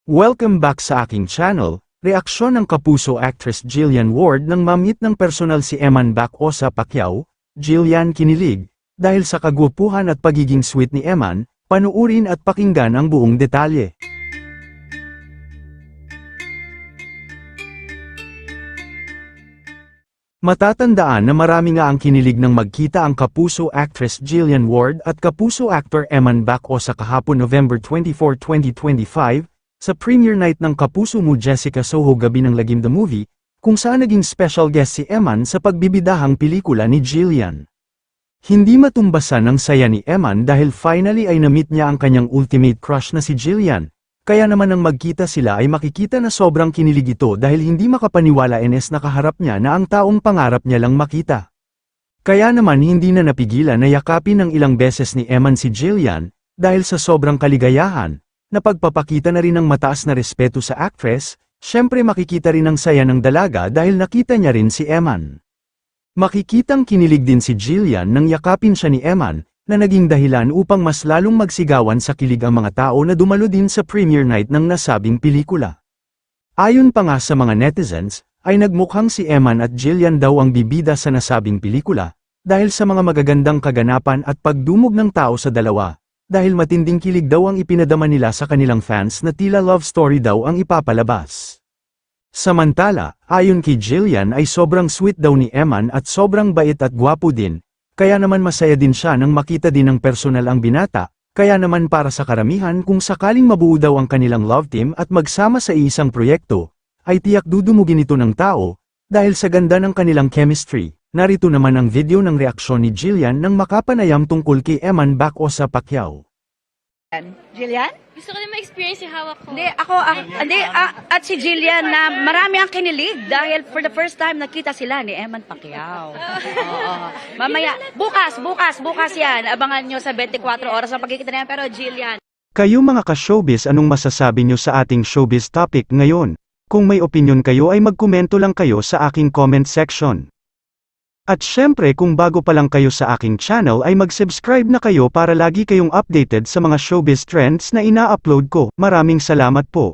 Welcome back sa aking channel. Reaksyon ng kapuso actress Jillian Ward nang ma-meet ng personal si Eman Bac-Osa Pacquiao. Jillian kinilig, dahil sa kagwapuhan at pagiging sweet ni Eman. Panuurin at pakinggan ang buong detalye. Matatandaan na marami nga ang kinilig nang magkita ang kapuso actress Jillian Ward at kapuso actor Eman Bac-Osa kahapon November 24, 2025, sa premiere night ng Kapuso Mo Jessica Soho Gabi ng Lagim the Movie, kung saan naging special guest si Eman sa pagbibidahang pelikula ni Jillian. Hindi matumbasan ang saya ni Eman dahil finally ay na-meet niya ang kanyang ultimate crush na si Jillian. Kaya naman nang magkita sila ay makikita na sobrang kinilig ito dahil hindi makapaniwala na kaharap niya na ang taong pangarap niya lang makita. Kaya naman hindi na napigilan na yakapin ng ilang beses ni Eman si Jillian, dahil sa sobrang kaligayahan, na pagpapakita na rin ng mataas na respeto sa actress. Syempre makikita rin ang saya ng dalaga dahil nakita niya rin si Eman. Makikitang kinilig din si Jillian nang yakapin siya ni Eman, na naging dahilan upang mas lalong magsigawan sa kilig ang mga tao na dumalo din sa premiere night ng nasabing pelikula. Ayon pa nga sa mga netizens, ay nagmukhang si Eman at Jillian daw ang bibida sa nasabing pelikula, dahil sa mga magagandang kaganapan at pagdumog ng tao sa dalawa, dahil matinding kilig daw ang ipinadama nila sa kanilang fans na tila love story daw ang ipapalabas. Samantala, ayon kay Jillian ay sobrang sweet daw ni Eman at sobrang bait at gwapo din. Kaya naman masaya din siya nang makita din ng personal ang binata, kaya naman para sa karamihan kung sakaling mabuo daw ang kanilang love team at magsama sa isang proyekto, ay tiyak dudumugin ito ng tao, dahil sa ganda ng kanilang chemistry. Narito naman ang video ng reaksyon ni Jillian nang makapanayam tungkol kay Eman Bac-Osa Pacquiao. Jillian? Gusto ko din ma-experience yung hawak ko. At si Jillian na marami ang kinilig dahil for the first time nakita sila ni Eman Pacquiao. Oo. Mamaya, bukas yan. Abangan nyo sa 24 oras ang pagkikita niyan. Pero Jillian. Kayo mga ka-showbiz, anong masasabi nyo sa ating showbiz topic ngayon? Kung may opinion kayo ay magkomento lang kayo sa aking comment section. At syempre kung bago pa lang kayo sa aking channel ay mag-subscribe na kayo para lagi kayong updated sa mga showbiz trends na ina-upload ko. Maraming salamat po.